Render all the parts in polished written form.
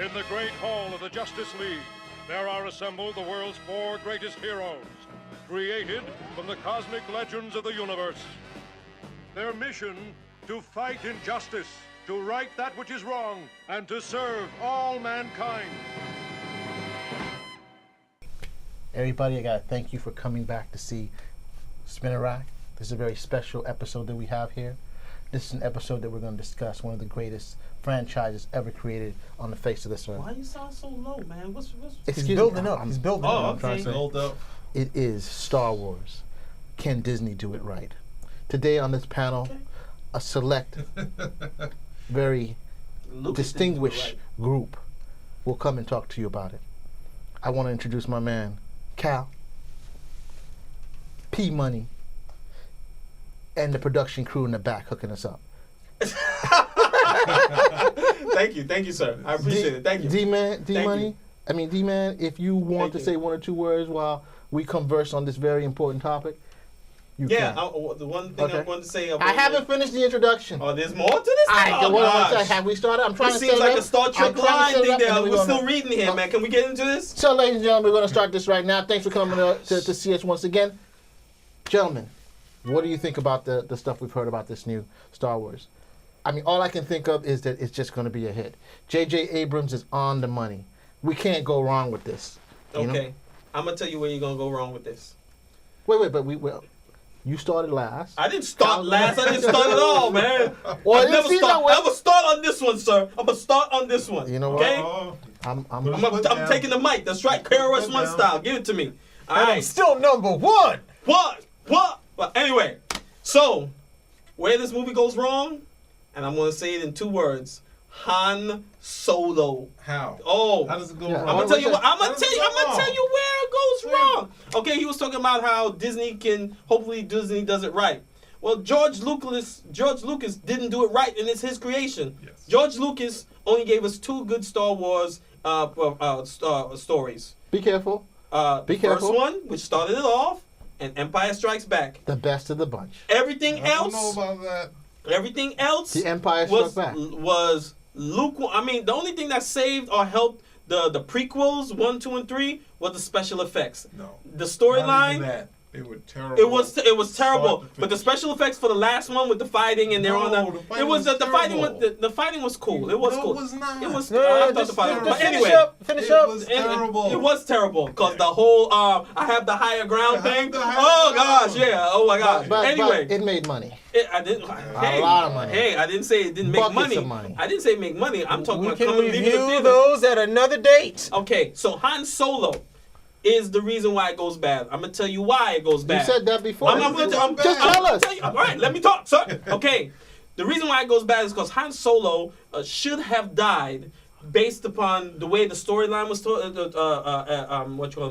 In the great hall of the Justice League, there are assembled the world's 4 greatest heroes, created from the cosmic legends of the universe. Their mission, to fight injustice, to right that which is wrong, and to serve all mankind. Everybody, I gotta thank you for coming back to see Spinner Rack. This is a very special episode that we have here. This is an episode that we're going to discuss one of the greatest franchises ever created on the face of this earth. Why you sound so low, man? What's He's building up. He's building up. Oh, okay. Build up. It is Star Wars. Can Disney do it right? Today on this panel, a select, very distinguished group will come and talk to you about it. I want to introduce my man, Cal, P Money, and the production crew in the back hooking us up. Thank you, sir. I appreciate it. Thank you. D-Man, Thank D-Money. you. I mean, D-Man, if you want Thank to you. say 1 or 2 words while we converse on this very important topic, you Yeah, can. the one thing I wanted to say about I haven't finished the introduction. Oh, there's more to this? Have we started? I'm trying This to seems set like it a up. Star Trek I'm trying to line set it thing up, and there. then We're gonna- still reading here, man. Can we get into this? So, ladies and gentlemen, we're going to start this right now. Thanks for coming to see us once again. Gentlemen, what do you think about the stuff we've heard about this new Star Wars? I mean, all I can think of is that it's just going to be a hit. J.J. Abrams is on the money. We can't go wrong with this. You know? Okay. I'm going to tell you where you're going to go wrong with this. Wait, but you started last. I didn't start last. I didn't start at all, man. Well, I never start. I'm gonna start on this one, sir. I'm gonna start on this one. You know what? Okay? I'm I'm taking the mic. That's right. KRS-One style. Give it to me. All And I'm right. still number 1. What? But anyway, so where this movie goes wrong, and I'm gonna say it in 2 words: Han Solo. How? Oh, How does it go Yeah. wrong? I'm gonna tell you. I'm gonna How does it tell go you where it goes wrong. Okay, he was talking about how hopefully Disney does it right. Well, George Lucas didn't do it right, and it's his creation. Yes. George Lucas only gave us 2 good Star Wars stories. Be careful. Be First careful. one, which started it off, and Empire Strikes Back. The best of the bunch. Everything I don't else, know about that. everything else The Empire Struck was Back. was lukewarm. I mean, the only thing that saved or helped the prequels 1, 2, and 3 was the special effects. No. The Not storyline. even that. They were terrible. It was terrible, Start to but the finish. special effects for the last one with the fighting and they're on No, the the fighting it was was the fighting terrible. the fighting was cool. It was No, cool. it was not. It was. No, I thought the fighting. But anyway, It was terrible. It was terrible because the whole I have the higher ground I have thing. the higher Oh ground. gosh, yeah. Oh my gosh. But Anyway, it made money. I didn't. A lot of money. Hey, I didn't say it didn't make Buckets money. of money. I didn't say make money. I'm talking We about can coming leaving the review theater. those at another date. Okay, so Han Solo is the reason why it goes bad. I'm gonna tell you why it goes bad. You said that before. Just tell us. All right, let me talk, sir. Okay, the reason why it goes bad is because Han Solo should have died based upon the way the storyline was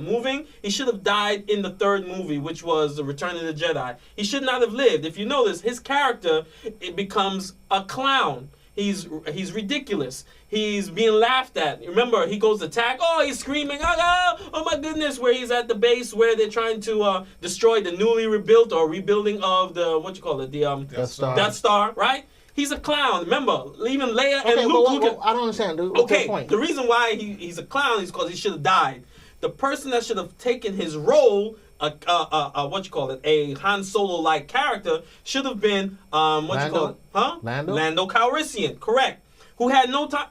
moving. He should have died in the 3rd movie, which was The Return of the Jedi. He should not have lived. If you notice, his character it becomes a clown. He's ridiculous. He's being laughed at. Remember, he goes to attack. Oh, he's screaming. Oh my goodness, where he's at the base where they're trying to destroy the newly rebuilt or rebuilding of the, Death Star, right? He's a clown. Remember, even Leia and Luke. I don't understand. Okay, point. the reason why he's a clown is because he should have died. The person that should have taken his role, a Han Solo-like character, should have been Lando Calrissian, correct? Who had no time.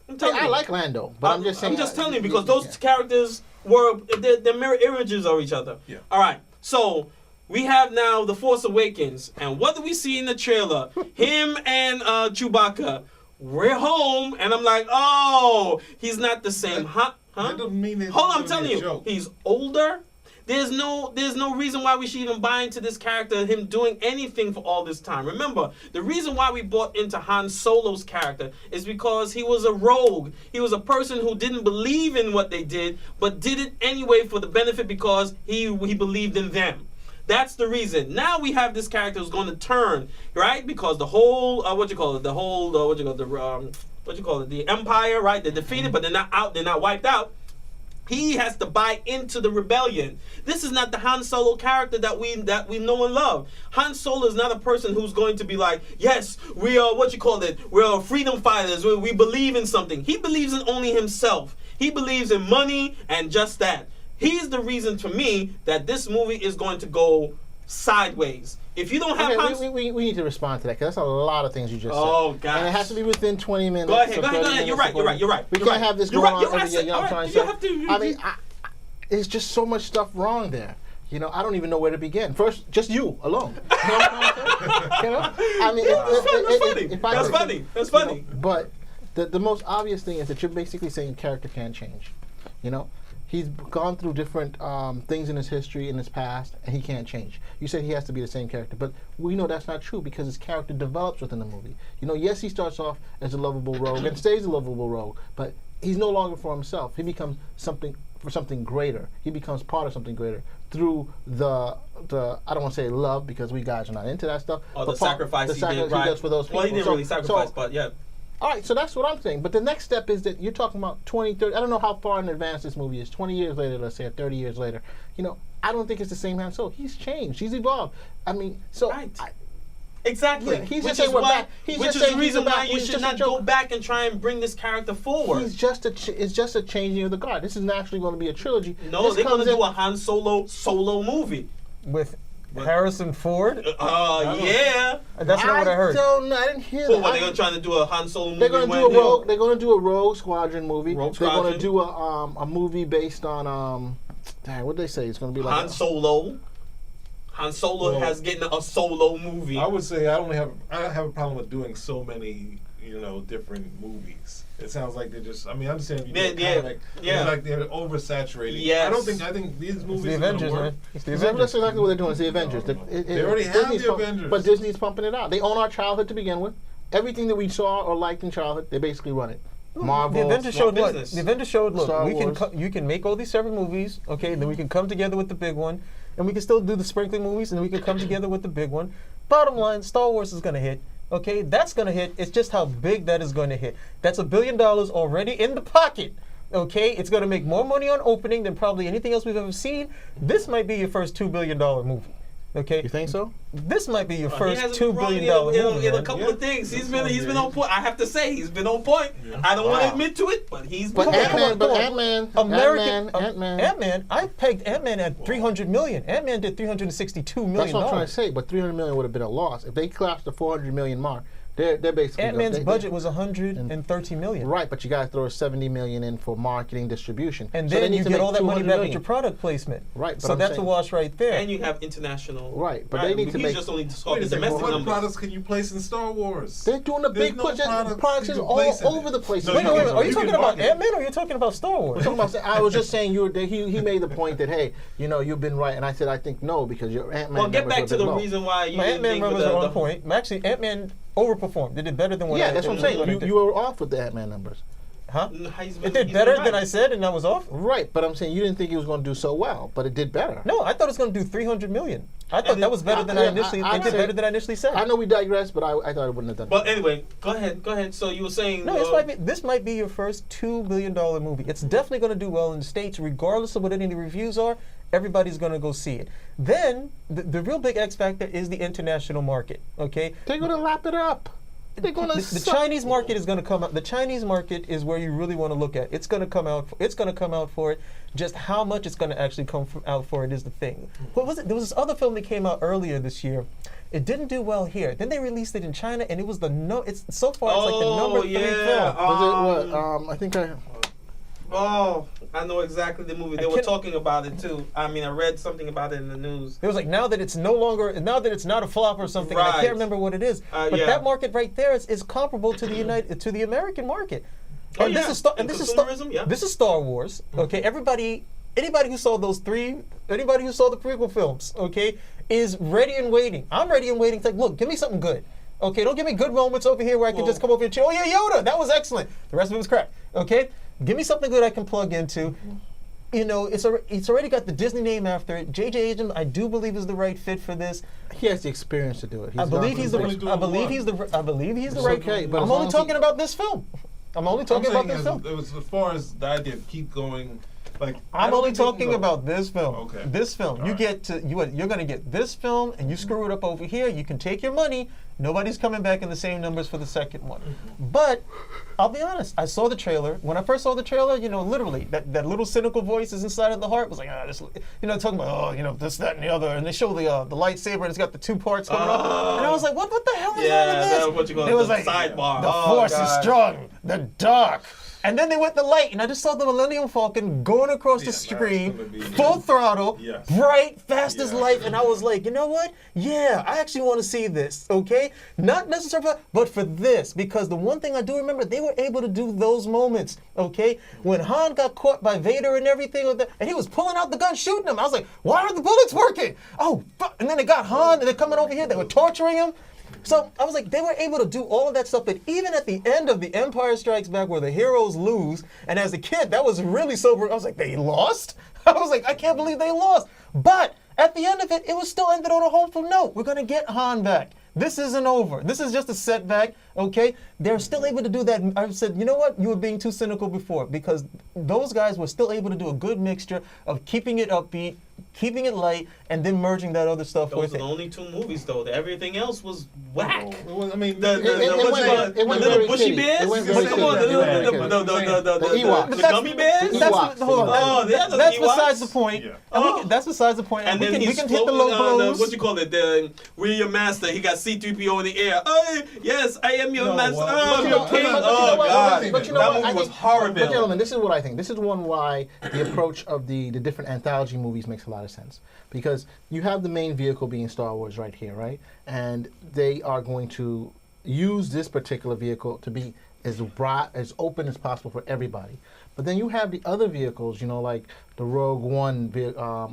I'm telling I you. like Lando, but I'm just saying. I'm just telling you because those characters they're mirror images of each other. Yeah. All right, so we have now The Force Awakens, and what do we see in the trailer? Him and Chewbacca. We're home, and I'm like, oh, he's not the same, huh? That doesn't mean it's Hold on, I'm gonna be telling a you, joke. he's older. There's no reason why we should even buy into this character, him doing anything for all this time. Remember, the reason why we bought into Han Solo's character is because he was a rogue. He was a person who didn't believe in what they did, but did it anyway for the benefit because he believed in them. That's the reason. Now we have this character who's going to turn, right? Because the whole, the Empire, right? They're defeated, but they're not out. They're not wiped out. He has to buy into the rebellion. This is not the Han Solo character that we know and love. Han Solo is not a person who's going to be like, yes, we are we're freedom fighters. We believe in something. He believes in only himself. He believes in money and just that. He's the reason for me that this movie is going to go sideways. If you don't have we need to respond to that because that's a lot of things you just said. Oh, God. And it has to be within 20 minutes. Go ahead. You're right. We can't have this going on every year. You know what I'm trying to say? I mean, I it's just so much stuff wrong there. You know, I don't even know where to begin. First, just you alone. You know what I'm saying? You know? I mean, that's funny. But the most obvious thing is that you're basically saying character can't change. You know? He's gone through different things in his history, in his past, and he can't change. You said he has to be the same character, but we know that's not true because his character develops within the movie. You know, yes, he starts off as a lovable rogue and stays a lovable rogue, but he's no longer for himself. He becomes something greater. He becomes part of something greater through the I don't want to say love because we guys are not into that stuff. Or the sacrifice he does for those people. Well, he didn't really sacrifice, but yeah. All right, so that's what I'm saying. But the next step is that you're talking about 20, 30, I don't know how far in advance this movie is, 20 years later, let's say, or 30 years later. You know, I don't think it's the same Han Solo. He's changed. He's evolved. I mean, so... Right. Exactly. Yeah, he's just saying we're back. Which is the reason why you should not go back and try and bring this character forward. It's just a changing of the guard. This is actually going to be a trilogy. No, they're going to do a Han Solo movie. With Harrison Ford? Yeah. That's not what I heard. I didn't hear that. What, they're trying to do a Han Solo movie? They're going to do a Rogue Squadron movie. Rogue They're Squadron. going to do a movie based on what did they say? It's going to be like Han Solo. Han Solo has getting a solo movie. I would say I have a problem with doing so many, different movies. It sounds like they're just. I mean, I'm saying it's like they're oversaturated. Yes. I think these movies. It's the Avengers, man. It's the Avengers. That's exactly what they're doing. It's the Avengers. They already have the Avengers. But Disney's pumping it out. They own our childhood to begin with. Everything that we saw or liked in childhood, they basically run it. Marvel. The Avengers showed what? The Avengers showed, look, Star Wars. You can make all these separate movies, okay, and then we can come together with the big one, and we can still do the sprinkling movies, and then we can come together with the big one. Bottom line, Star Wars is going to hit. Okay, that's going to hit. It's just how big that is going to hit. That's $1 billion already in the pocket. Okay, it's going to make more money on opening than probably anything else we've ever seen. This might be your first $2 billion movie. Okay, you think so? This might be your first $2 billion movie. In a couple of things, he's been on point. I have to say, he's been on point. Yeah. I don't want to admit to it, but he's been on point. Ant-Man, I pegged Ant-Man at $300 million. Ant-Man did $362 million. That's what I'm trying to say. But $300 million would have been a loss if they collapsed the $400 million mark. They're basically Ant-Man's budget was $130 million. Right, but you got to throw $70 million in for marketing, distribution, and then you get all that money back with your product placement. Right, so that's a wash right there. And you have international. Right, but they need to make. Just only the domestic what numbers. products can you place in Star Wars? They're doing a big push. Products is all over the place. Wait, are you talking about Ant-Man or are you talking about Star Wars? I was just saying he made the point that hey, you've been right, and I said I think no because your Ant-Man. Well, get back to the reason why you Ant-Man numbers are on point. Actually, Ant-Man overperformed. They did better than what. Yeah, that's what I'm saying. You were off with the Ant-Man numbers. Huh? It did better than I said, and I was off. Right, but I'm saying you didn't think it was going to do so well, but it did better. No, I thought it was going to do $300 million. I thought that was better than I initially. It did better than I initially said. I know we digress, but I thought it wouldn't have done. But anyway, go ahead. So you were saying no. This might be your first $2 billion movie. It's definitely going to do well in the States, regardless of what any of the reviews are. Everybody's going to go see it. Then the real big X factor is the international market. Okay, they're going to lap it up. The Chinese market is going to come out. The Chinese market is where you really want to look at. It's going to come out. It's going to come out for it. Just how much it's going to actually come out for it is the thing. What was it? There was this other film that came out earlier this year. It didn't do well here. Then they released it in China, and it was it's so far it's like the number 3 film. Was it what? I think I. Oh, I know exactly the movie. They were talking about it too. I mean, I read something about it in the news. It was like now that it's not a flop or something. Right. I can't remember what it is. But that market right there is comparable to the American market. And this is Star Wars. Okay, anybody who saw the prequel films, okay, is ready and waiting. I'm ready and waiting. It's like, look, give me something good. Okay, don't give me good moments over here where I can just come over and chill. Oh yeah, Yoda, that was excellent. The rest of it was crap. Okay. Give me something good I can plug into. It's already got the Disney name after it. J.J. Abrams, I do believe is the right fit for this. He has the experience to do it. I believe he's the right fit. But I'm only talking about this film. I'm only talking about this film. It was as far as the idea of keep going Like I'm only talking about this film. Okay. This film. You're going to get this film, and you screw it up over here. You can take your money. Nobody's coming back in the same numbers for the second one. But I'll be honest. I saw the trailer. When I first saw the trailer, literally that little cynical voice is inside of the heart was like, this, talking about, this, that, and the other, and they show the lightsaber and it's got the two parts coming up, and I was like, what the hell is all of this? What you call it was like sidebar. The Force is strong. The dark. And then they went the light, and I just saw the Millennium Falcon going across the screen, full throttle, bright, fast as light, and I was like, you know what? Yeah, I actually want to see this, okay? Not necessarily, but for this, because the one thing I do remember, they were able to do those moments, okay? When Han got caught by Vader and everything, and he was pulling out the gun, shooting him. I was like, why are the bullets working? Oh, fuck. And then they got Han, and they're coming over here, they were torturing him. So I was like, they were able to do all of that stuff, but even at the end of The Empire Strikes Back where the heroes lose, and as a kid, that was really sobering. I was like, they lost? I was like, I can't believe they lost. But at the end of it, it was still ended on a hopeful note. We're going to get Han back. This isn't over. This is just a setback, okay? They're still able to do that. I said, you know what? You were being too cynical before, because those guys were still able to do a good mixture of keeping it upbeat, keeping it light, and then merging that other stuff with it. Those are the only two movies, though. Everything else was whack. I mean, the little bushy bears? The gummy bears? That's besides the point. That's besides the point. And then we can hit the low blows. What you call it? We're your master. He got C-3PO in the air. Oh, yes, I am your master. Oh, your king. Oh, God. But you know that movie was horrible. But gentlemen, this is what I think. This is one why the approach of the different anthology movies makes a lot of sense. Because you have the main vehicle being Star Wars right here, right? And they are going to use this particular vehicle to be as broad, as open as possible for everybody. But then you have the other vehicles, like the Rogue One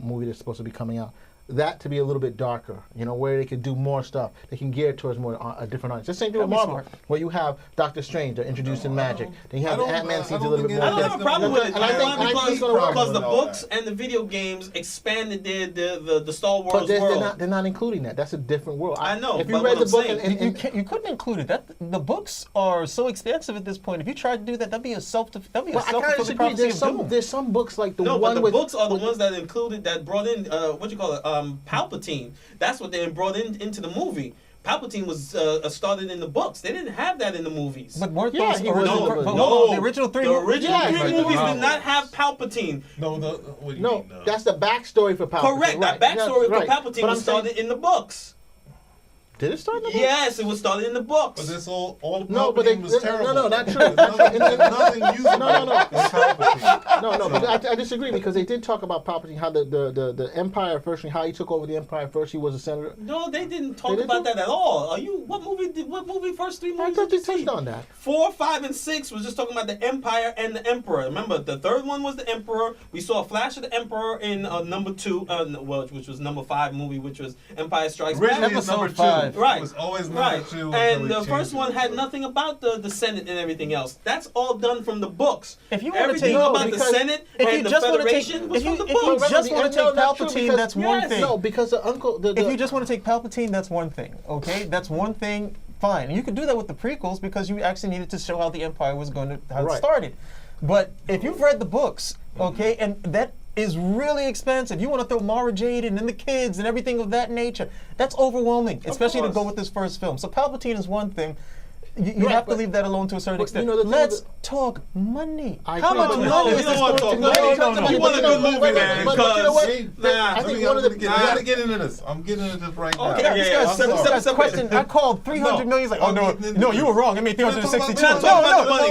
movie that's supposed to be coming out. That to be a little bit darker, where they can do more stuff. They can gear towards more a different audience. The same thing with Marvel, where you have Doctor Strange, they're introducing magic. Then you have the Ant-Man scenes a little bit more. I don't have a problem with it. Because the books and the video games expanded the Star Wars world. They're not including that. That's a different world. I know. If you read the book, you couldn't include it. The books are so expansive at this point. If you tried to do that, that'd be a self-fulfilling prophecy of doom. There's some books like the one but the with books are the ones that brought in what you call it. Palpatine. That's what they brought into the movie. Palpatine was started in the books. They didn't have that in the movies. But weren't those the original three? The original three movies did not have Palpatine. What do you mean? That's the backstory for Palpatine. Correct. That backstory for Palpatine was started in the books. Did it start in the books? Yes, it was started in the books. But this all Palpatine was terrible. No, not true. Nothing usable. No. I disagree, because they did talk about Palpatine, how the Empire first, how he took over the Empire first. He was a senator. No, they didn't talk about that at all. What movie? First three movies? I thought you touched on that. 4, 5, and 6 was just talking about the Empire and the Emperor. Remember, the third one was the Emperor. We saw a flash of the Emperor in number 2, which was number 5 movie, which was Empire Strikes Back. Originally, it's number 2. Right. It was always number 2. And the first one had nothing about the Senate and everything else. That's all done from the books. If you want everything to take about the Senate and the Federation was from the books. If you just want to take Palpatine, that's one thing. No, because if you just want to take Palpatine, that's one thing. Okay, that's one thing. Fine, and you could do that with the prequels because you actually needed to show how the Empire was going to how it started. But if you've read the books, okay, and that is really expensive. You want to throw Mara Jade and then the kids and everything of that nature. That's overwhelming, especially to go with this first film. So Palpatine is one thing. You have to leave that alone to a certain extent. Let's talk money. How much money is this going to talk money? You want a good movie, man. I think one of the... I got to get into this. I'm getting into this right now. Okay, question. I called 300 million. He's like, oh, no, you were wrong. I made 362. No,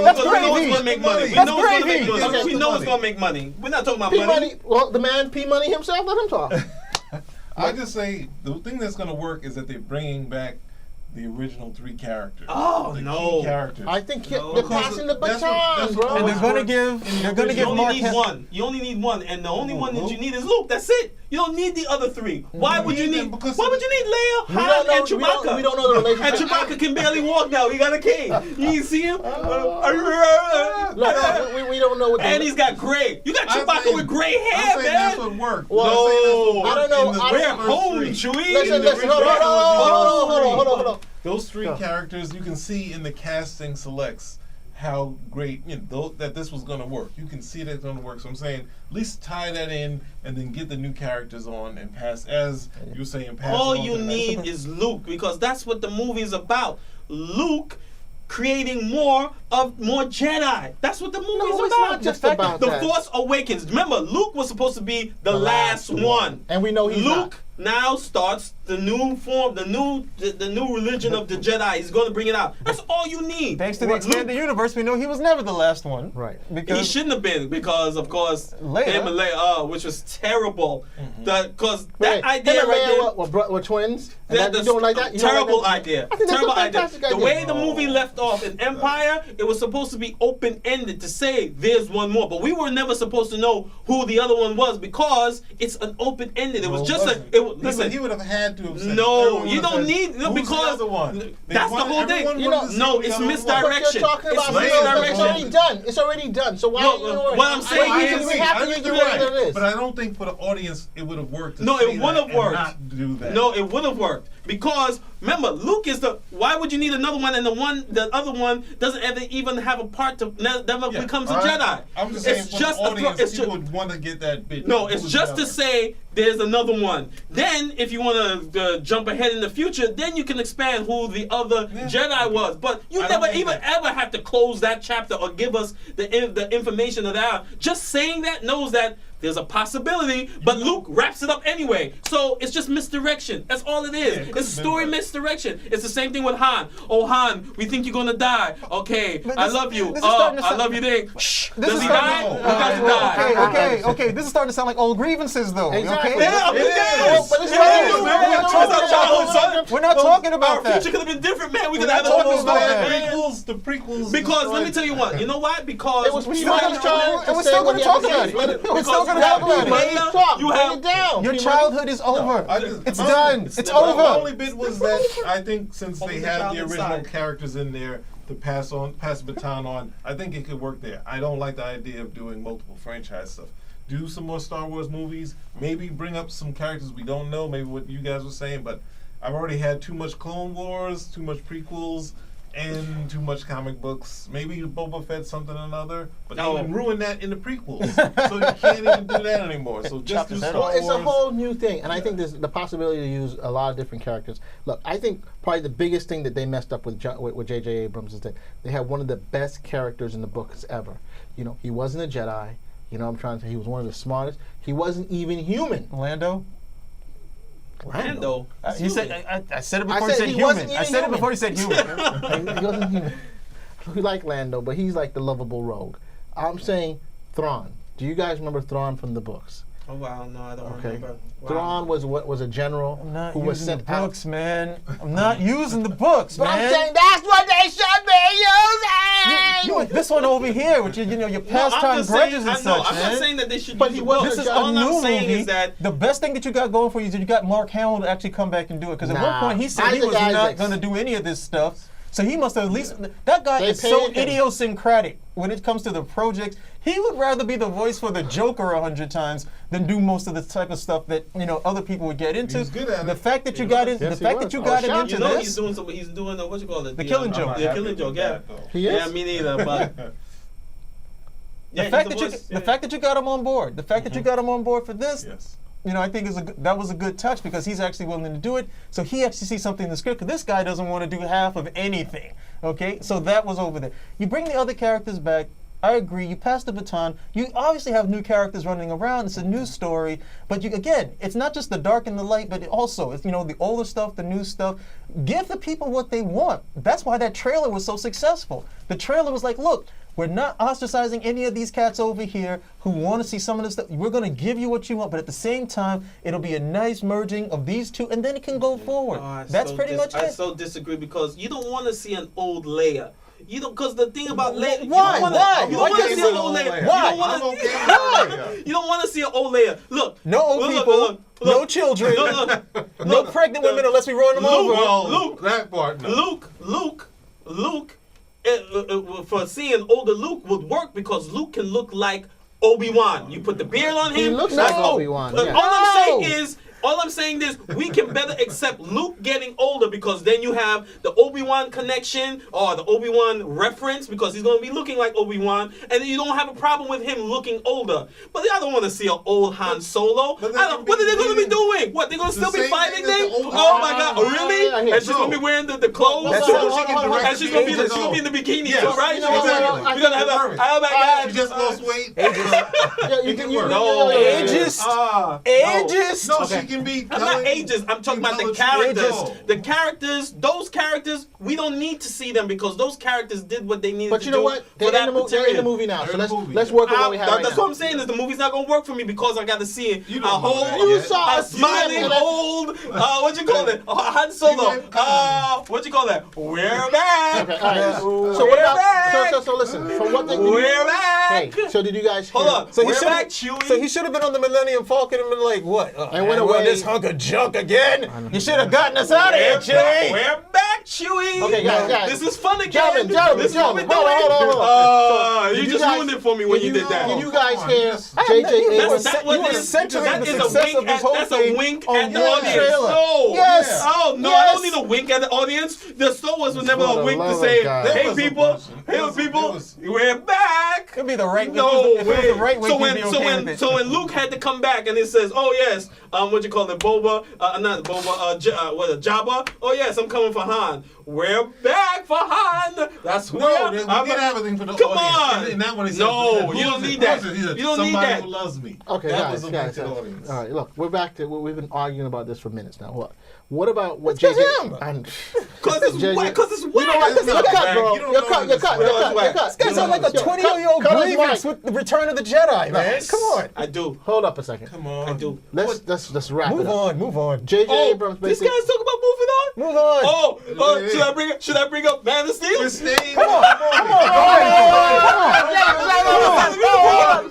that's gravy. We know it's going to make money. We're not talking about money. Well, the man P Money himself, let him talk. I just say the thing that's going to work is that they're bringing back the original 3 characters. Oh, key characters. I think they're passing the baton, bro. And they're gonna give Mark. You only need one, and the only one that you need is Luke. That's it. You don't need the other 3. Why would you need? Why would you need Leia, Han, and Chewbacca? We don't know the relationship. And Chewbacca can barely walk now. He got a cane. You didn't see him? Look, we don't know what. And he's got gray. You got Chewbacca with gray hair, man. That's what worked. No, I don't know. We're home, Chewie. Listen. Hold on. Those 3 characters you can see in the casting selects how great that this was going to work. You can see that it's going to work. So I'm saying at least tie that in and then get the new characters on and pass, as you're saying. Pass all you need is Luke, because that's what the movie is about. Luke creating more Jedi. That's what the movie is about. Not just about the Force Awakens. Remember, Luke was supposed to be the last one, and we know he's Luke not. Now starts the new form, the new religion of the Jedi. He's going to bring it out. That's all you need. Thanks to the expanded universe, we know he was never the last one. Right. Because he shouldn't have been, because of course him and Leia, which was terrible. Because that idea right there, we're twins. You don't like that? Terrible idea. Terrible idea. The way the movie movie left off in Empire, it was supposed to be open-ended to say there's one more, but we were never supposed to know who the other one was because it's an open-ended. It was just listen. He would have had to have said. No, you don't need because the one? That's the whole thing. No, it's misdirection. It's already done. It's already done. So why? What I'm saying is, we have to make it but I don't think for the audience it would have worked. No, it would have worked. Not do that. No, it would have worked because remember, Luke is the. Why would you need another one? And the other one doesn't even have a part to never becomes a Jedi. I'm just saying, for the audience, people would want to get that bit. No, it's just to say there's another one. Then, if you want to jump ahead in the future, then you can expand who the other Jedi was. But you never even ever have to close that chapter or give us the information of that. Just saying that knows that there's a possibility, but Luke wraps it up anyway. So it's just misdirection. That's all it is. It's story misdirection. It's the same thing with Han. Oh, Han, we think you're gonna die. Okay, I love you. I love you, Dick. Shh. Does he die? He doesn't die. Okay. This is starting to sound like old grievances, though. Exactly. Okay? Yeah, We're not talking about that. Our future could have been different, man. We could We're have not talking had about the prequels. Because let me tell you what. You know why? Because we're still going to talk about it. We're still going to talk about it. You have down. Your childhood is over. It's done. It's over. The only bit was that I think since they had the original characters in there to pass the baton on, I think it could work there. I don't like the idea of doing multiple franchise stuff. Do some more Star Wars movies. Maybe bring up some characters we don't know. Maybe what you guys were saying, but I've already had too much Clone Wars, too much prequels, and too much comic books. Maybe Boba Fett something or another, but they even ruined that in the prequels. So you can't even do that anymore. So just do Star Wars. It's a whole new thing, and I think there's the possibility to use a lot of different characters. Look, I think probably the biggest thing that they messed up with J.J. Abrams is that they had one of the best characters in the books ever. You know, he wasn't a Jedi. You know what I'm trying to say? He was one of the smartest. He wasn't even human. Lando. He said. I said it before he said human. I said it before he said human. He wasn't human. We like Lando, but he's like the lovable rogue. I'm saying Thrawn. Do you guys remember Thrawn from the books? Oh wow, no, I don't remember. Wow. Thrawn was a general who was sent out. Books, man. I'm not using the books, man. I'm saying that's what they should be using. This one over here, which is your pastime grudges and such, I'm man. not saying that they should. But this is a new movie. Is that the best thing that you got going for you is that you got Mark Hamill to actually come back and do it. Because at one point he said he was not going to do any of this stuff. So he must have at least. That guy is so idiosyncratic when it comes to the projects. He would rather be the voice for the Joker 100 times than do most of the type of stuff that other people would get into. He's good at it. The fact that you got in, the fact that you got him into this. He's doing what you call it? The Killing Joke. The Killing Joke. Yeah. Yeah, me neither. But the fact that you got him on board. The fact that you got him on board for this. Yes. I think that was a good touch because he's actually willing to do it. So he actually sees something in the script. Because this guy doesn't want to do half of anything. Okay, so that was over there. You bring the other characters back. I agree. You pass the baton. You obviously have new characters running around. It's a new story. But again, it's not just the dark and the light, but also it's the older stuff, the new stuff. Give the people what they want. That's why that trailer was so successful. The trailer was like, look. We're not ostracizing any of these cats over here who want to see some of this stuff. We're going to give you what you want, but at the same time, it'll be a nice merging of these two, and then it can go forward. That's pretty much it. I so disagree because you don't want to see an old Leia. You don't, because the thing about Leia. Why? You don't want to see an old Leia. Why? You don't want to see an old Leia. Look. No old people. No children. No pregnant women unless we run them over. Luke. That part. No. Luke. For seeing older Luke would work because Luke can look like Obi-Wan. You put the beard on him. He looks like Obi-Wan. All I'm saying is All I'm saying is we can better accept Luke getting older because then you have the Obi-Wan connection or the Obi-Wan reference because he's going to be looking like Obi-Wan, and then you don't have a problem with him looking older. But I don't want to see an old Han Solo. What are they going to be doing? What, they're going to still be fighting then? Oh my God, really? And she's going to be wearing the clothes? And she's going to be in the bikini too, right? We're going to have a, oh my God. You just lost weight. Ages. No, she can be. I'm not ages. I'm talking about the characters. The characters, those characters, we don't need to see them because those characters did what they needed to do. But you know what? They're in the movie now, so let's work with what we have right now. That's what I'm saying is the movie's not going to work for me because I got to see a smiling old, what you call it? Han Solo. What you call that? We're back. Okay, all right. So what about? So listen. From what they we're back. Hey, so did you guys? Hold on. So we're back, Chewie. So he should have been on the Millennium Falcon and been like, what? And went away. This hunk of junk again? You should have gotten us out of here, Chewie. We're back, Chewie. Okay, guys. This is fun again. Gentlemen. Hold on. You just ruined it for me when you did that. Did you guys hear J.J. Abrams? You were centering the success of this whole That's a thing wink on at the one audience. trailer. No. Yes. Oh, no, I don't need a wink at the audience. The Star Wars was never a wink to say, hey, people, we're back. Could be the right wing. No if way. it was the right wing, So when Luke had to come back and it says, oh yes, what you call it, Boba, not Boba, Jabba. Oh yes, I'm coming for Han. We're back for Han. That's who we are. We did everything for the Come audience. on. And that one he said, no, you don't need that. You don't need that. Somebody who loves me. Okay, that guys. All right, look, we're back to we've been arguing about this for minutes now. What about what It's JJ? Because it's whack. You know what? You're cut, bro. You're cut. This guy sounds like a 20-year-old grievance with the Return of the Jedi, man. Come on. I do. Hold up a second. Come on. I do. Let's wrap it up. Move on. J.J. Abrams This basically. guy's talking about moving on? Move on. Oh, should I bring up Man of Steel? Come on.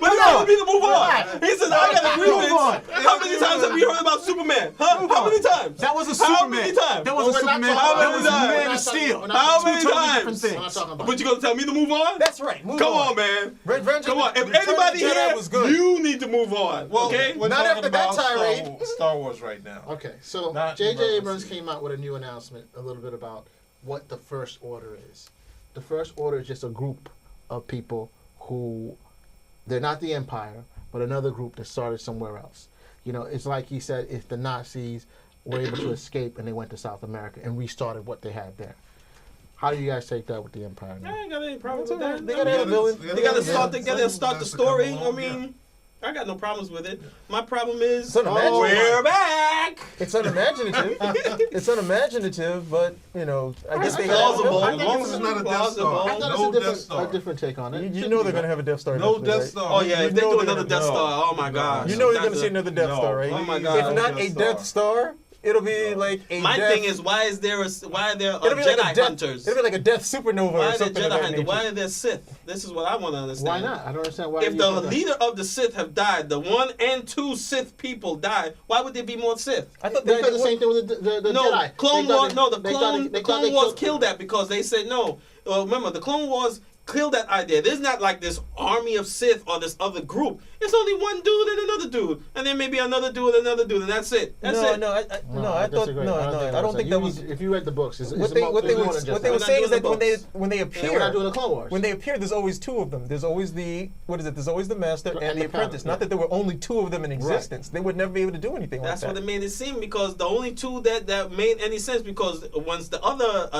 But he told me to move on. He says, I got agreements. How many times have we heard about Superman? Huh? How many times? That was a How Superman. many times? That was a Superman. That was Man of Steel. How many different times? things. But you gonna tell me to move on? That's right. Move Come on. on, man. Revenge Come on. If Return of anybody the Jedi here, was good. you need to move on. Okay? We're Not talking after that about tirade. Star Wars right now. Okay, so Not J.J. emergency. Abrams came out with a new announcement a little bit about what the First Order is. The First Order is just a group of people who, they're not the Empire, but another group that started somewhere else. You know, it's like he said, if the Nazis were able to escape and they went to South America and restarted what they had there. How do you guys take that with the Empire now? I ain't got any problem with that. They gotta have a villain. They gotta start the story. That's I mean, I got no problems with it. My problem is, It's unimaginative. we're back. It's unimaginative. It's unimaginative, but you know, I guess they plausible. got As long as it's not a Death Star. I thought No Death it's Star. a different take on it. You know they're gonna have a Death Star. No eventually, Death right? Star. Oh yeah, if they know do they're another gonna- Death Star, oh my God. You know you're That's gonna see another Death No. Star, right? Oh my Please. God. If not Death a Star. Death Star, it'll be like a My death, thing is, why are there it'll be Jedi like a death, hunters? It'll be like a Death supernova Why or are there something Jedi of that hunters? nature. Why are there Sith? This is what I want to understand. Why not? I don't understand why. If you the think that. leader of the Sith have died, the 1 and 2 Sith people died, why would there be more Sith? I thought Because the same thing with the No, Jedi. Clone They thought Wars. they- No, the they thought they Clone killed- Wars killed that because they said no. Remember, the Clone Wars killed that idea. There's not like this army of Sith or this other group. It's only one dude and another dude, and then maybe another dude and another dude, and that's it. That's it. I thought disagree. I don't think that was. If you read the books, it's What they were We're saying not is that doing the when they we're not doing appear, the Clone Wars. when they appear, there's always two of them. There's always the There's always the master And and the the apprentice. padawan, Not that there were only two of them in existence. They would never be able to do anything That's like what that. it made it seem because the only two that made any sense because once the other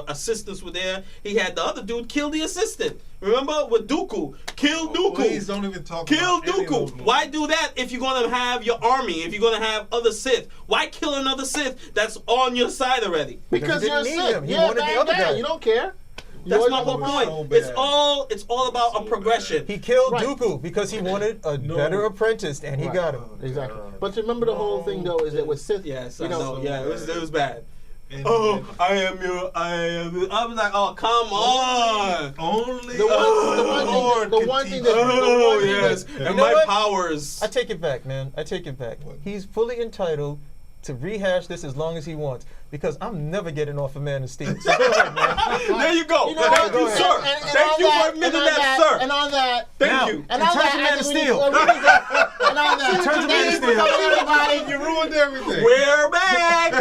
assistants were there, he had the other dude kill the assistant. Remember with Dooku, kill Dooku. Please don't even talk Kill about any of those Dooku. movies. Why do that if you're gonna have your army? If you're gonna have other Sith, why kill another Sith that's on your side already? Because he you're a didn't need Sith. him. He You're a wanted the bad other guy. guy. You don't care. That's my always whole want point. so It's bad. all about a progression. He killed Right. Dooku because he wanted a better apprentice, and he Right. got him. Exactly. But remember the whole thing though is that with Sith, Yes, you I know, know. Yeah, it was bad. And- Oh, I was like, oh, come on. Only the Lord one can thing teach that you. Oh, the one thing yes. that- And You know my what? powers. I take it back, man. I take it back. He's fully entitled to rehash this as long as he wants because I'm never getting off of Man of Steel. So go ahead, man. There you go. Thank you, sir. Thank you for admitting that, sir. And on that, thank you. And on that, Man of Steel. And on that, in terms of Man of Steel, everybody, You ruined everything. We're back.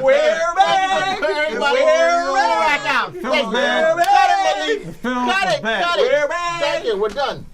We're back. everybody, We're back out. Film, man. Cut it, Malik. The film Cut is it. back. Cut it. We're back. Thank you. We're done.